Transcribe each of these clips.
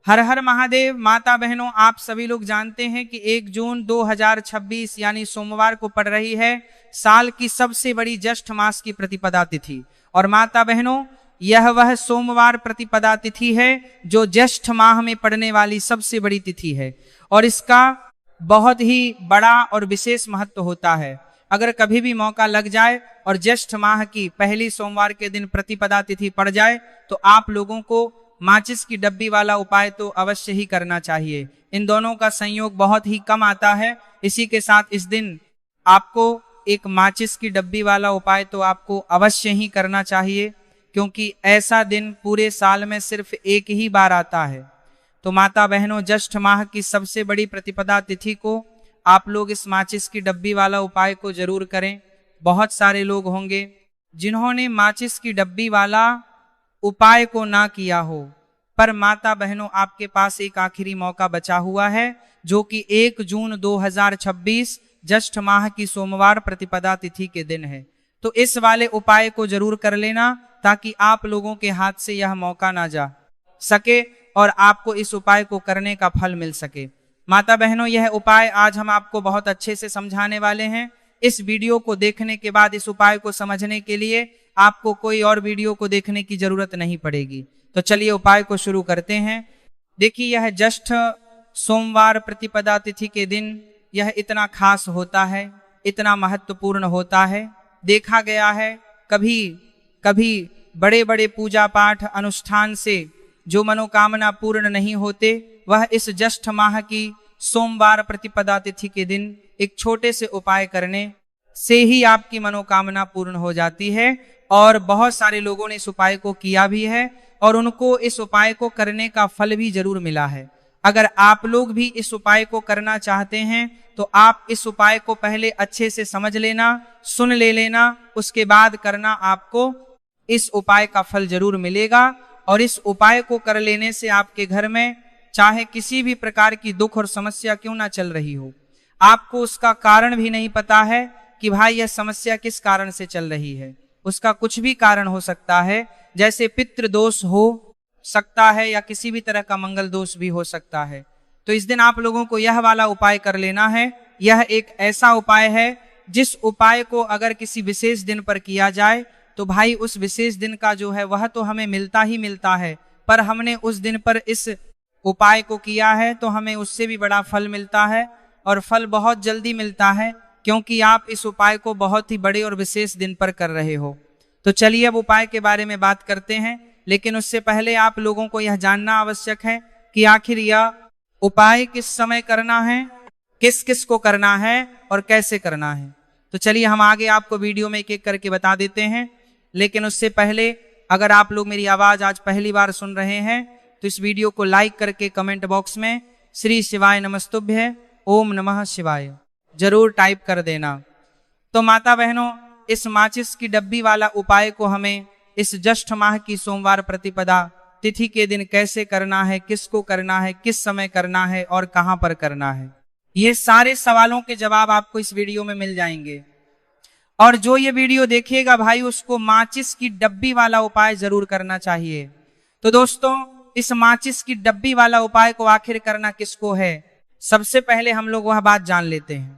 हर हर महादेव। माता बहनों, आप सभी लोग जानते हैं कि 1 जून 2026 यानी सोमवार को पड़ रही है साल की सबसे बड़ी ज्येष्ठ मास की प्रतिपदा तिथि। और माता बहनों, यह वह सोमवार प्रतिपदा तिथि है जो ज्येष्ठ माह में पड़ने वाली सबसे बड़ी तिथि है और इसका बहुत ही बड़ा और विशेष महत्व होता है। अगर कभी भी मौका लग जाए और ज्येष्ठ माह की पहली सोमवार के दिन प्रतिपदा तिथि पड़ जाए तो आप लोगों को माचिस की डब्बी वाला उपाय तो अवश्य ही करना चाहिए। इन दोनों का संयोग बहुत ही कम आता है। इसी के साथ इस दिन आपको एक माचिस की डब्बी वाला उपाय तो आपको अवश्य ही करना चाहिए, क्योंकि ऐसा दिन पूरे साल में सिर्फ एक ही बार आता है। तो माता बहनों, ज्येष्ठ माह की सबसे बड़ी प्रतिपदा तिथि को आप लोग इस माचिस की डब्बी वाला उपाय को जरूर करें। बहुत सारे लोग होंगे जिन्होंने माचिस की डब्बी वाला उपाय को ना किया हो, पर माता बहनों, आपके पास एक आखिरी मौका बचा हुआ है जो कि 1 जून 2026 ज्येष्ठ माह की सोमवार प्रतिपदा तिथि के दिन है। तो इस वाले उपाय को जरूर कर लेना ताकि आप लोगों के हाथ से यह मौका ना जा सके और आपको इस उपाय को करने का फल मिल सके। माता बहनों, यह उपाय आज हम आपको बहुत अच्छे से समझाने वाले हैं। इस वीडियो को देखने के बाद इस उपाय को समझने के लिए आपको कोई और वीडियो को देखने की जरूरत नहीं पड़ेगी। तो चलिए उपाय को शुरू करते हैं। देखिए, यह ज्येष्ठ सोमवार प्रतिपदा तिथि के दिन यह इतना खास होता है, इतना महत्वपूर्ण होता है। देखा गया है कभी कभी बड़े बड़े पूजा पाठ अनुष्ठान से जो मनोकामना पूर्ण नहीं होते, वह इस ज्येष्ठ माह की सोमवार प्रतिपदा तिथि के दिन एक छोटे से उपाय करने से ही आपकी मनोकामना पूर्ण हो जाती है। और बहुत सारे लोगों ने इस उपाय को किया भी है और उनको इस उपाय को करने का फल भी जरूर मिला है। अगर आप लोग भी इस उपाय को करना चाहते हैं तो आप इस उपाय को पहले अच्छे से समझ लेना, सुन लेना, उसके बाद करना। आपको इस उपाय का फल जरूर मिलेगा और इस उपाय को कर लेने से आपके घर में चाहे किसी भी प्रकार की दुख और समस्या क्यों ना चल रही हो, आपको उसका कारण भी नहीं पता है कि भाई यह समस्या किस कारण से चल रही है। उसका कुछ भी कारण हो सकता है, जैसे पितृ दोष हो सकता है या किसी भी तरह का मंगल दोष भी हो सकता है। तो इस दिन आप लोगों को यह वाला उपाय कर लेना है। यह एक ऐसा उपाय है जिस उपाय को अगर किसी विशेष दिन पर किया जाए तो भाई उस विशेष दिन का जो है वह तो हमें मिलता ही मिलता है, पर हमने उस दिन पर इस उपाय को किया है तो हमें उससे भी बड़ा फल मिलता है और फल बहुत जल्दी मिलता है, क्योंकि आप इस उपाय को बहुत ही बड़े और विशेष दिन पर कर रहे हो। तो चलिए अब उपाय के बारे में बात करते हैं, लेकिन उससे पहले आप लोगों को यह जानना आवश्यक है कि आखिर यह उपाय किस समय करना है, किस किस को करना है और कैसे करना है। तो चलिए हम आगे आपको वीडियो में एक एक करके बता देते हैं। लेकिन उससे पहले अगर आप लोग मेरी आवाज आज पहली बार सुन रहे हैं तो इस वीडियो को लाइक करके कमेंट बॉक्स में श्री शिवाय नमस्तुभ्य ओम नमः शिवाय जरूर टाइप कर देना। तो माता बहनों, इस माचिस की डब्बी वाला उपाय को हमें इस ज्येष्ठ माह की सोमवार प्रतिपदा तिथि के दिन कैसे करना है, किसको करना है, किस समय करना है और कहां पर करना है, ये सारे सवालों के जवाब आपको इस वीडियो में मिल जाएंगे। और जो ये वीडियो देखिएगा भाई, उसको माचिस की डब्बी वाला उपाय जरूर करना चाहिए। तो दोस्तों, इस माचिस की डब्बी वाला उपाय को आखिर करना किसको है, सबसे पहले हम लोग वह बात जान लेते हैं।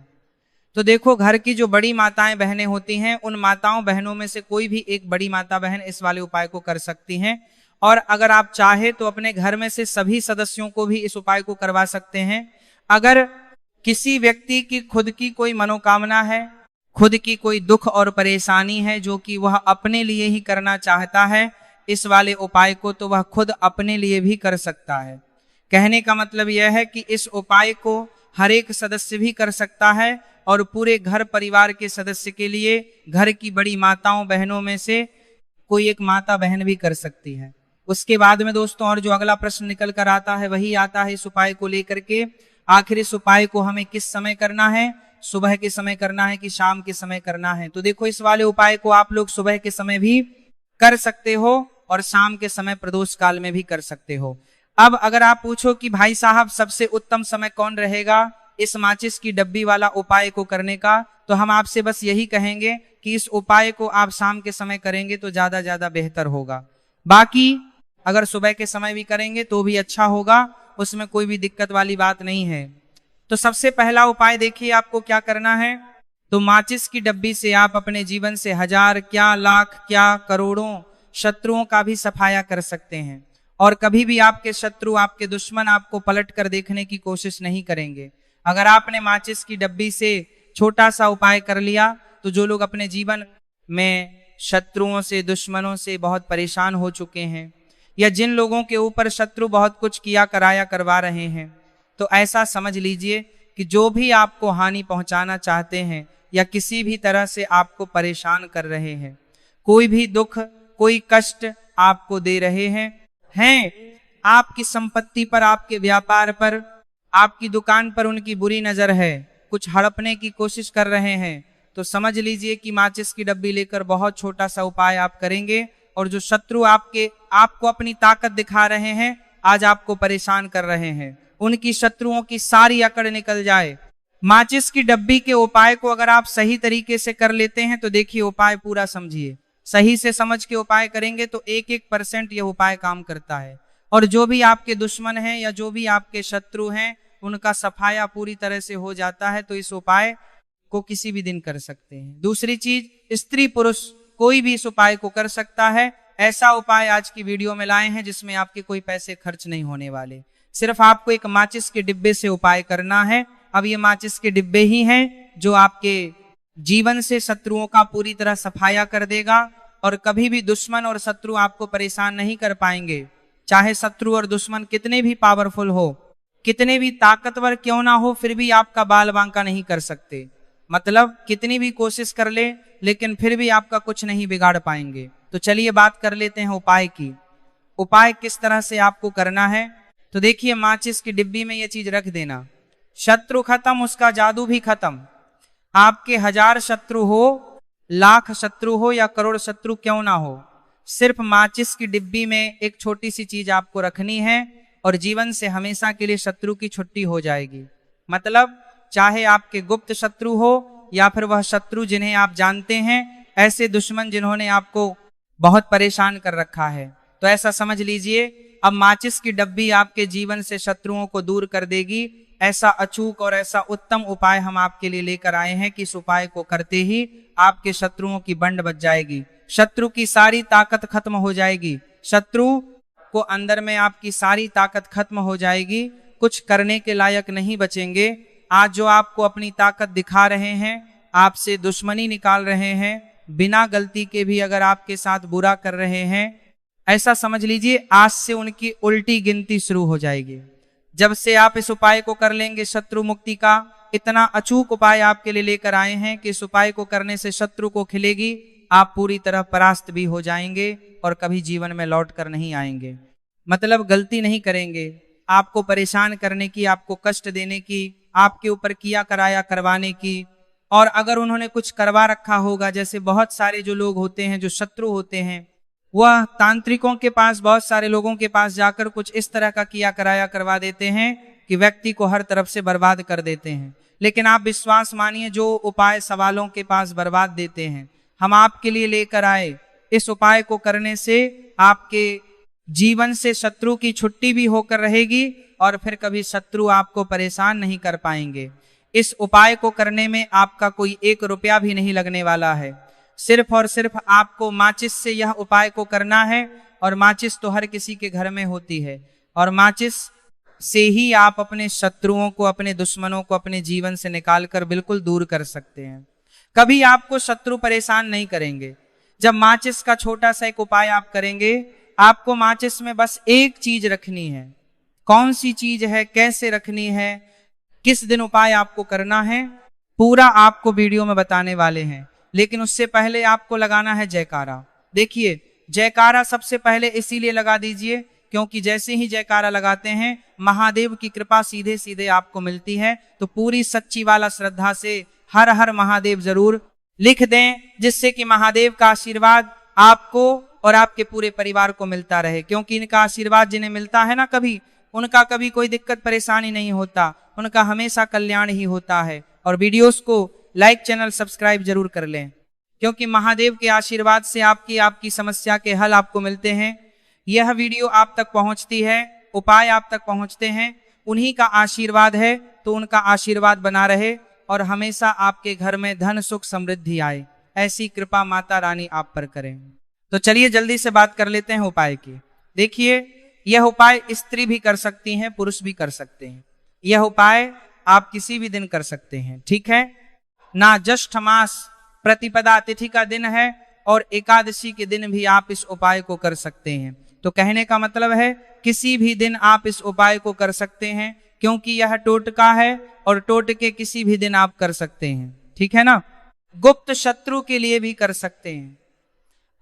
तो देखो, घर की जो बड़ी माताएं बहनें होती हैं, उन माताओं बहनों में से कोई भी एक बड़ी माता बहन इस वाले उपाय को कर सकती हैं। और अगर आप चाहे तो अपने घर में से सभी सदस्यों को भी इस उपाय को करवा सकते हैं। अगर किसी व्यक्ति की खुद की कोई मनोकामना है, खुद की कोई दुख और परेशानी है जो कि वह अपने लिए ही करना चाहता है इस वाले उपाय को, तो वह खुद अपने लिए भी कर सकता है। कहने का मतलब यह है कि इस उपाय को हर एक सदस्य भी कर सकता है और पूरे घर परिवार के सदस्य के लिए घर की बड़ी माताओं बहनों में से कोई एक माता बहन भी कर सकती है। उसके बाद में दोस्तों और जो अगला प्रश्न निकल कर आता है वही आता है इस उपाय को लेकर के, आखिर इस उपाय को हमें किस समय करना है, सुबह के समय करना है कि शाम के समय करना है। तो देखो, इस वाले उपाय को आप लोग सुबह के समय भी कर सकते हो और शाम के समय प्रदोष काल में भी कर सकते हो। अब अगर आप पूछो कि भाई साहब सबसे उत्तम समय कौन रहेगा इस माचिस की डब्बी वाला उपाय को करने का, तो हम आपसे बस यही कहेंगे कि इस उपाय को आप शाम के समय करेंगे तो ज्यादा बेहतर होगा। बाकी अगर सुबह के समय भी करेंगे तो भी अच्छा होगा उसमें कोई भी दिक्कत वाली बात नहीं है। तो सबसे पहला उपाय देखिए आपको क्या करना है। तो माचिस की डब्बी से आप अपने जीवन से हजार क्या लाख क्या करोड़ों शत्रुओं का भी सफाया कर सकते हैं, और कभी भी आपके शत्रु आपके दुश्मन आपको पलट कर देखने की कोशिश नहीं करेंगे। अगर आपने माचिस की डब्बी से छोटा सा उपाय कर लिया तो जो लोग अपने जीवन में शत्रुओं से दुश्मनों से बहुत परेशान हो चुके हैं, या जिन लोगों के ऊपर शत्रु बहुत कुछ किया कराया करवा रहे हैं, तो ऐसा समझ लीजिए कि जो भी आपको हानि पहुंचाना चाहते हैं या किसी भी तरह से आपको परेशान कर रहे हैं, कोई भी दुख कोई कष्ट आपको दे रहे हैं आपकी संपत्ति पर, आपके व्यापार पर, आपकी दुकान पर उनकी बुरी नजर है, कुछ हड़पने की कोशिश कर रहे हैं, तो समझ लीजिए कि माचिस की डब्बी लेकर बहुत छोटा सा उपाय आप करेंगे, और जो शत्रु आपको अपनी ताकत दिखा रहे हैं, आज आपको परेशान कर रहे हैं, उनकी शत्रुओं की सारी अकड़ निकल जाए। माचिस की डब्बी के उपाय को अगर आप सही तरीके से कर लेते हैं तो देखिए उपाय पूरा समझिए, सही से समझ के उपाय करेंगे तो 1% यह उपाय काम करता है, और जो भी आपके दुश्मन हैं या जो भी आपके शत्रु हैं उनका सफाया पूरी तरह से हो जाता है। तो इस उपाय को किसी भी दिन कर सकते हैं। दूसरी चीज, स्त्री पुरुष कोई भी इस उपाय को कर सकता है। ऐसा उपाय आज की वीडियो में लाए हैं जिसमें आपके कोई पैसे खर्च नहीं होने वाले, सिर्फ आपको एक माचिस के डिब्बे से उपाय करना है। अब ये माचिस के डिब्बे ही हैं जो आपके जीवन से शत्रुओं का पूरी तरह सफाया कर देगा, और कभी भी दुश्मन और शत्रु आपको परेशान नहीं कर पाएंगे। चाहे शत्रु और दुश्मन कितने भी पावरफुल हो, कितने भी ताकतवर क्यों ना हो, फिर भी आपका बाल बांका नहीं कर सकते। मतलब कितनी भी कोशिश कर ले लेकिन फिर भी आपका कुछ नहीं बिगाड़ पाएंगे। तो चलिए बात कर लेते हैं उपाय की। उपाय किस तरह से आपको करना है, तो देखिए माचिस की डिब्बी में यह चीज रख देना, शत्रु खत्म उसका जादू भी खत्म। आपके 1000 शत्रु हो, लाख शत्रु हो या करोड़ शत्रु क्यों ना हो, सिर्फ माचिस की डिब्बी में एक छोटी सी चीज आपको रखनी है और जीवन से हमेशा के लिए शत्रु की छुट्टी हो जाएगी। मतलब चाहे आपके गुप्त शत्रु हो या फिर वह शत्रु जिन्हें आप जानते हैं, ऐसे दुश्मन जिन्होंने आपको बहुत परेशान कर रखा है, तो ऐसा समझ लीजिए अब माचिस की डब्बी आपके जीवन से शत्रुओं को दूर कर देगी। ऐसा अचूक और ऐसा उत्तम उपाय हम आपके लिए लेकर आए हैं कि इस उपाय को करते ही आपके शत्रुओं की बंड बच जाएगी, शत्रु की सारी ताकत खत्म हो जाएगी, शत्रु को अंदर में आपकी सारी ताकत खत्म हो जाएगी, कुछ करने के लायक नहीं बचेंगे। आज जो आपको अपनी ताकत दिखा रहे हैं, आपसे दुश्मनी निकाल रहे हैं, बिना गलती के भी अगर आपके साथ बुरा कर रहे हैं, ऐसा समझ लीजिए आज से उनकी उल्टी गिनती शुरू हो जाएगी। जब से आप इस उपाय को कर लेंगे, शत्रु मुक्ति का इतना अचूक उपाय आपके लिए लेकर आए हैं कि इस उपाय को करने से शत्रु को खिलेगी, आप पूरी तरह परास्त भी हो जाएंगे और कभी जीवन में लौट कर नहीं आएंगे। मतलब गलती नहीं करेंगे, आपको परेशान करने की, आपको कष्ट देने की, आपके ऊपर किया कराया करवाने की, और अगर उन्होंने कुछ करवा रखा होगा, जैसे बहुत सारे जो लोग होते हैं जो शत्रु होते हैं, वह तांत्रिकों के पास, बहुत सारे लोगों के पास जाकर कुछ इस तरह का किया कराया करवा देते हैं कि व्यक्ति को हर तरफ से बर्बाद कर देते हैं। लेकिन आप विश्वास मानिए, जो उपाय सवालों के पास बर्बाद देते हैं, हम आपके लिए लेकर आए। इस उपाय को करने से आपके जीवन से शत्रु की छुट्टी भी होकर रहेगी और फिर कभी शत्रु आपको परेशान नहीं कर पाएंगे। इस उपाय को करने में आपका कोई 1 रुपया भी नहीं लगने वाला है। सिर्फ और सिर्फ आपको माचिस से यह उपाय को करना है, और माचिस तो हर किसी के घर में होती है, और माचिस से ही आप अपने शत्रुओं को, अपने दुश्मनों को अपने जीवन से निकालकर बिल्कुल दूर कर सकते हैं। कभी आपको शत्रु परेशान नहीं करेंगे। जब माचिस का छोटा सा एक उपाय आप करेंगे, आपको माचिस में बस एक चीज रखनी है। कौन सी चीज है, कैसे रखनी है, किस दिन उपाय आपको करना है, पूरा आपको वीडियो में बताने वाले हैं। लेकिन उससे पहले आपको लगाना है जयकारा। देखिए जयकारा सबसे पहले इसीलिए लगा दीजिए क्योंकि जैसे ही जयकारा लगाते हैं, महादेव की कृपा सीधे सीधे आपको मिलती है। तो पूरी सच्ची वाला श्रद्धा से हर हर महादेव जरूर लिख दें, जिससे कि महादेव का आशीर्वाद आपको और आपके पूरे परिवार को मिलता रहे। क्योंकि इनका आशीर्वाद जिन्हें मिलता है ना, कभी उनका कभी कोई दिक्कत परेशानी नहीं होता, उनका हमेशा कल्याण ही होता है। और वीडियोस को लाइक, चैनल सब्सक्राइब जरूर कर लें, क्योंकि महादेव के आशीर्वाद से आपकी समस्या के हल आपको मिलते हैं। यह वीडियो आप तक पहुंचती है उपाय आप तक पहुंचते हैं, उन्हीं का आशीर्वाद है, तो उनका आशीर्वाद बना रहे और हमेशा आपके घर में धन सुख समृद्धि आए, ऐसी कृपा माता रानी आप पर करें। तो चलिए जल्दी से बात कर लेते हैं उपाय की। देखिए, यह उपाय स्त्री भी कर सकती हैं, पुरुष भी कर सकते हैं। यह उपाय आप किसी भी दिन कर सकते हैं, ठीक है ना। ज्येष्ठ मास प्रतिपदा तिथि का दिन है और एकादशी के दिन भी आप इस उपाय को कर सकते हैं। तो कहने का मतलब है किसी भी दिन आप इस उपाय को कर सकते हैं, क्योंकि यह टोटका है और टोटके किसी भी दिन आप कर सकते हैं, ठीक है ना। गुप्त शत्रु के लिए भी कर सकते हैं,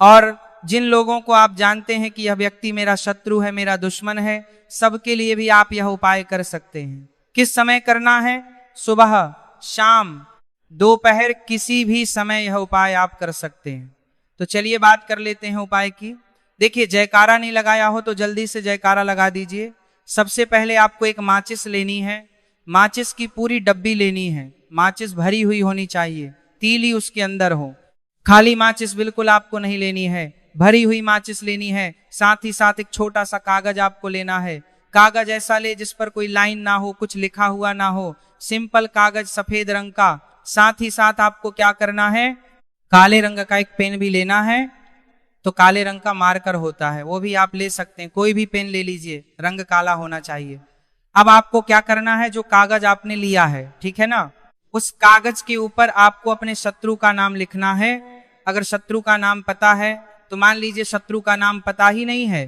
और जिन लोगों को आप जानते हैं कि यह व्यक्ति मेरा शत्रु है, मेरा दुश्मन है, सबके लिए भी आप यह उपाय कर सकते हैं। किस समय करना है? सुबह, शाम, दोपहर, किसी भी समय यह उपाय आप कर सकते हैं। तो चलिए बात कर लेते हैं उपाय की। देखिए, जयकारा नहीं लगाया हो तो जल्दी से जयकारा लगा दीजिए। सबसे पहले आपको एक माचिस लेनी है, माचिस की पूरी डब्बी लेनी है। माचिस भरी हुई होनी चाहिए, तीली उसके अंदर हो, खाली माचिस बिल्कुल आपको नहीं लेनी है, भरी हुई माचिस लेनी है। साथ ही साथ एक छोटा सा कागज आपको लेना है। कागज ऐसा ले जिस पर कोई लाइन ना हो, कुछ लिखा हुआ ना हो, सिंपल कागज सफेद रंग का। साथ ही साथ आपको क्या करना है, काले रंग का एक पेन भी लेना है। तो काले रंग का मार्कर होता है, वो भी आप ले सकते हैं, कोई भी पेन ले लीजिए, रंग काला होना चाहिए। अब आपको क्या करना है, जो कागज आपने लिया है, ठीक है ना, उस कागज के ऊपर आपको अपने शत्रु का नाम लिखना है। अगर शत्रु का नाम पता है तो मान लीजिए शत्रु का नाम पता ही नहीं है,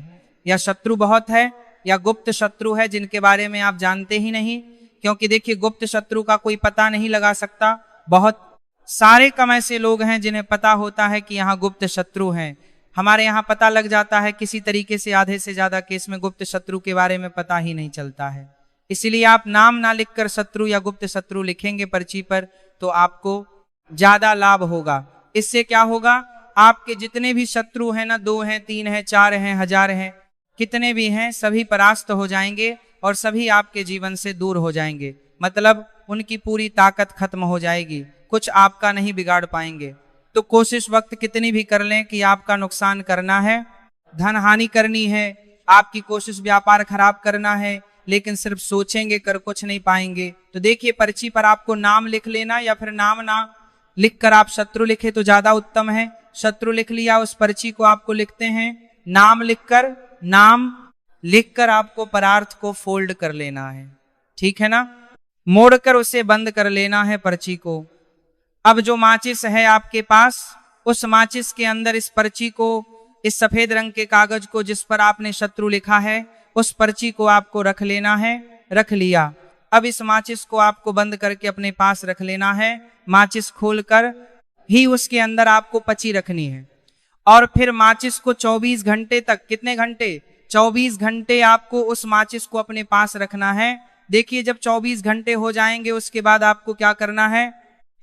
या शत्रु बहुत है, या गुप्त शत्रु है जिनके बारे में आप जानते ही नहीं। क्योंकि देखिए, गुप्त शत्रु का कोई पता नहीं लगा सकता। बहुत सारे कम ऐसे लोग हैं जिन्हें पता होता है कि यहाँ गुप्त शत्रु हैं। हमारे यहाँ पता लग जाता है किसी तरीके से, आधे से ज्यादा केस में गुप्त शत्रु के बारे में पता ही नहीं चलता है। इसीलिए आप नाम ना लिखकर शत्रु या गुप्त शत्रु लिखेंगे पर्ची पर, तो आपको ज्यादा लाभ होगा। इससे क्या होगा, आपके जितने भी शत्रु हैं ना, 2 हैं, 3 हैं, 4 हैं, 1000 हैं, कितने भी हैं, सभी परास्त हो जाएंगे और सभी आपके जीवन से दूर हो जाएंगे। मतलब उनकी पूरी ताकत खत्म हो जाएगी, कुछ आपका नहीं बिगाड़ पाएंगे। तो कोशिश वक्त कितनी भी कर लें कि आपका नुकसान करना है, धन हानि करनी है, आपकी कोशिश व्यापार खराब करना है, लेकिन सिर्फ सोचेंगे कर कुछ नहीं पाएंगे। तो देखिए, पर्ची पर आपको नाम लिख लेना, या फिर नाम ना लिखकर आप शत्रु लिखे तो ज्यादा उत्तम है। शत्रु लिख लिया, उस पर्ची को आपको लिखते हैं, नाम लिखकर आपको परार्थ को फोल्ड कर लेना है, ठीक है ना, मोड़कर उसे बंद कर लेना है पर्ची को। अब जो माचिस है आपके पास, उस माचिस के अंदर इस पर्ची को, इस सफेद रंग के कागज को जिस पर आपने शत्रु लिखा है, उस पर्ची को आपको रख लेना है। रख लिया, अब इस माचिस को आपको बंद करके अपने पास रख लेना है। माचिस खोलकर ही उसके अंदर आपको पर्ची रखनी है, और फिर माचिस को 24 घंटे तक, कितने घंटे, 24 घंटे आपको उस माचिस को अपने पास रखना है। देखिए, जब 24 घंटे हो जाएंगे, उसके बाद आपको क्या करना है,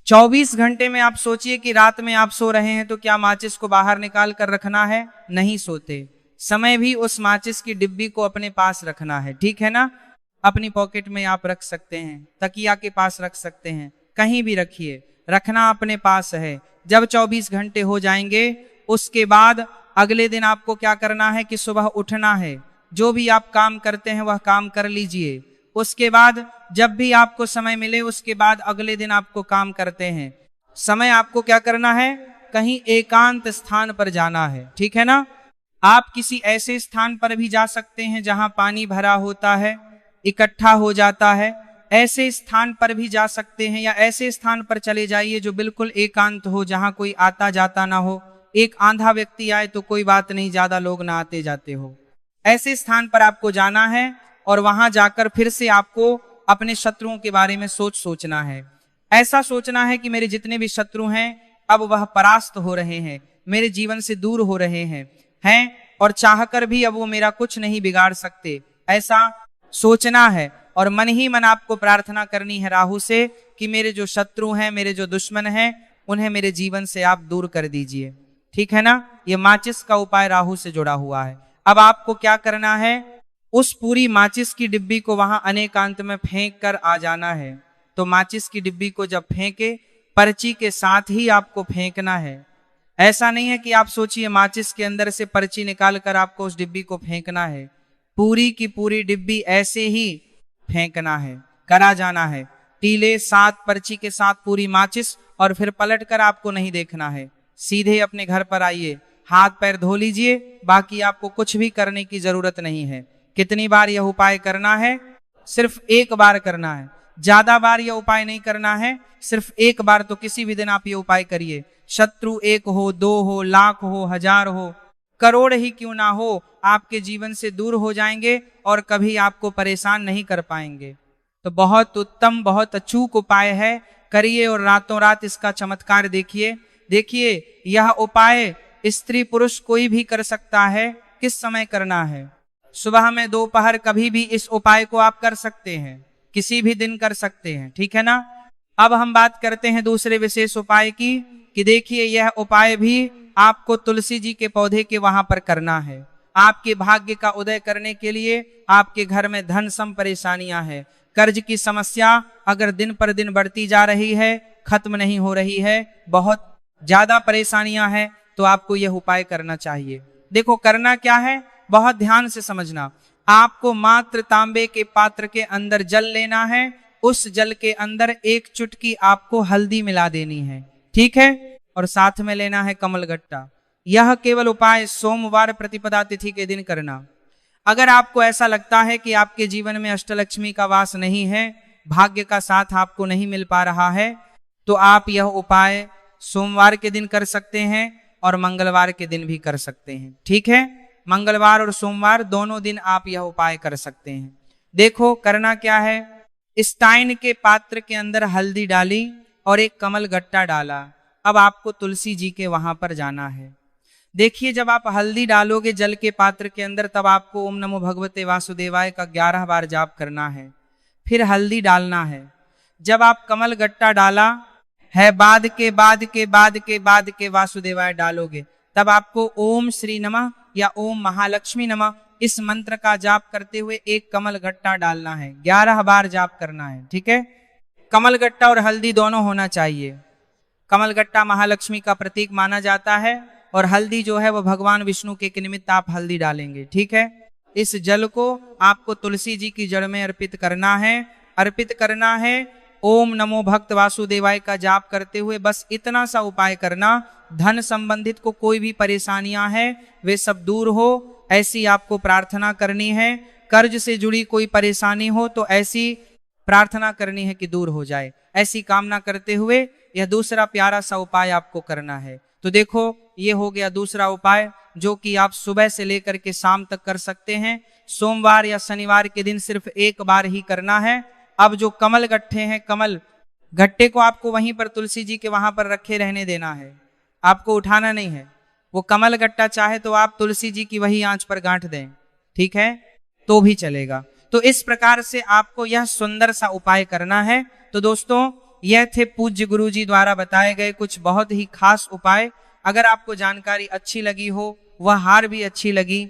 24 घंटे में आप सोचिए कि रात में आप सो रहे हैं, तो क्या माचिस को बाहर निकाल कर रखना है? नहीं सोते समय भी उस माचिस की डिब्बी को अपने पास रखना है, ठीक है ना। अपनी पॉकेट में आप रख सकते हैं, तकिया के पास रख सकते हैं, कहीं भी रखिए, रखना अपने पास है। जब 24 घंटे हो जाएंगे, उसके बाद अगले दिन आपको क्या करना है कि सुबह उठना है, जो भी आप काम करते हैं वह काम कर लीजिए। उसके बाद जब भी आपको समय मिले, उसके बाद अगले दिन आपको काम करते हैं, समय आपको क्या करना है, कहीं एकांत स्थान पर जाना है, ठीक है ना। आप किसी ऐसे स्थान पर भी जा सकते हैं जहां पानी भरा होता है, इकट्ठा हो जाता है, ऐसे स्थान पर भी जा सकते हैं, या ऐसे स्थान पर चले जाइए जो बिल्कुल एकांत हो, जहां कोई आता जाता ना हो। एक आंधा व्यक्ति आए तो कोई बात नहीं, ज्यादा लोग ना आते जाते हो। ऐसे स्थान पर आपको जाना है, और वहां जाकर फिर से आपको अपने शत्रुओं के बारे में सोचना है। ऐसा सोचना है कि मेरे जितने भी शत्रु हैं, अब वह परास्त हो रहे हैं, मेरे जीवन से दूर हो रहे हैं, और चाहकर भी अब वो मेरा कुछ नहीं बिगाड़ सकते, ऐसा सोचना है। और मन ही मन आपको प्रार्थना करनी है राहु से कि मेरे जो शत्रु हैं, मेरे जो दुश्मन हैं, उन्हें मेरे जीवन से आप दूर कर दीजिए, ठीक है ना। ये माचिस का उपाय राहु से जुड़ा हुआ है। अब आपको क्या करना है, उस पूरी माचिस की डिब्बी को वहां अनेकांत में फेंक कर आ जाना है। तो माचिस की डिब्बी को जब फेंके, पर्ची के साथ ही आपको फेंकना है। ऐसा नहीं है कि आप सोचिए माचिस के अंदर से पर्ची निकाल कर आपको उस डिब्बी को फेंकना है। पूरी की पूरी डिब्बी ऐसे ही फेंकना है, करा जाना है। टीले 7 पर्ची के साथ पूरी माचिस, और फिर पलटकर आपको नहीं देखना है, सीधे अपने घर पर आइए, हाथ पैर धो लीजिए, बाकी आपको कुछ भी करने की जरूरत नहीं है। कितनी बार यह उपाय करना है? सिर्फ एक बार करना है, ज्यादा बार यह उपाय नहीं करना है, सिर्फ एक बार। तो किसी भी दिन आप ये उपाय करिए। शत्रु 1 हो, 2 हो, लाख हो, 1000 हो, करोड़ ही क्यों ना हो, आपके जीवन से दूर हो जाएंगे और कभी आपको परेशान नहीं कर पाएंगे। तो बहुत उत्तम, बहुत अचूक उपाय है, करिए और रातों रात इसका चमत्कार देखिए। देखिए, यह उपाय स्त्री पुरुष कोई भी कर सकता है। किस समय करना है? सुबह में, दोपहर, कभी भी इस उपाय को आप कर सकते हैं, किसी भी दिन कर सकते हैं, ठीक है ना। अब हम बात करते हैं दूसरे विशेष उपाय की, कि देखिए यह उपाय भी आपको तुलसी जी के पौधे के वहां पर करना है। आपके भाग्य का उदय करने के लिए आपके घर में धन सम परेशानियां हैं, कर्ज की समस्या अगर दिन पर दिन बढ़ती जा रही है, खत्म नहीं हो रही है, बहुत ज्यादा परेशानियां हैं, तो आपको यह उपाय करना चाहिए। देखो करना क्या है, बहुत ध्यान से समझना। आपको मात्र तांबे के पात्र के अंदर जल लेना है, उस जल के अंदर 1 चुटकी आपको हल्दी मिला देनी है, ठीक है, और साथ में लेना है कमलगट्टा। यह केवल उपाय सोमवार प्रतिपदा तिथि के दिन करना। अगर आपको ऐसा लगता है कि आपके जीवन में अष्टलक्ष्मी का वास नहीं है, भाग्य का साथ आपको नहीं मिल पा रहा है, तो आप यह उपाय सोमवार के दिन कर सकते हैं और मंगलवार के दिन भी कर सकते हैं, ठीक है। मंगलवार और सोमवार दोनों दिन आप यह उपाय कर सकते हैं। देखो करना क्या है, स्टाइन के पात्र के अंदर हल्दी डाली और एक कमलगट्टा डाला। अब आपको तुलसी जी के वहां पर जाना है। देखिए जब आप हल्दी डालोगे जल के पात्र के अंदर, तब आपको ओम नमो भगवते वासुदेवाय का 11 बार जाप करना है, फिर हल्दी डालना है। जब आप कमलगट्टा डाला है, बाद के वासुदेवाय डालोगे, तब आपको ओम श्री नमः या ओम महालक्ष्मी नमः इस मंत्र का जाप करते हुए एक कमलगट्टा डालना है, 11 बार जाप करना है, ठीक है। कमलगट्टा और हल्दी दोनों होना चाहिए। कमलगट्टा महालक्ष्मी का प्रतीक माना जाता है, और हल्दी जो है वो भगवान विष्णु के निमित्त आप हल्दी डालेंगे, ठीक है। इस जल को आपको तुलसी जी की जड़ में अर्पित करना है। ओम नमो भक्त वासुदेवाय का जाप करते हुए बस इतना सा उपाय करना। धन संबंधित को कोई भी परेशानियां हैं वे सब दूर हो, ऐसी आपको प्रार्थना करनी है। कर्ज से जुड़ी कोई परेशानी हो तो ऐसी प्रार्थना करनी है कि दूर हो जाए। ऐसी कामना करते हुए यह दूसरा प्यारा सा उपाय आपको करना है। तो देखो ये हो गया दूसरा उपाय, जो कि आप सुबह से लेकर के शाम तक कर सकते हैं। सोमवार या शनिवार के दिन सिर्फ एक बार ही करना है। अब जो कमल गट्ठे हैं, कमल गट्टे को आपको वहीं पर तुलसी जी के वहां पर रखे रहने देना है, आपको उठाना नहीं है। वो कमल गट्टा चाहे तो आप तुलसी जी की वही आंच पर गांठ दें, ठीक है, तो भी चलेगा। तो इस प्रकार से आपको यह सुंदर सा उपाय करना है। तो दोस्तों यह थे पूज्य गुरु जी द्वारा बताए गए कुछ बहुत ही खास उपाय। अगर आपको जानकारी अच्छी लगी हो, वह हार भी अच्छी लगी,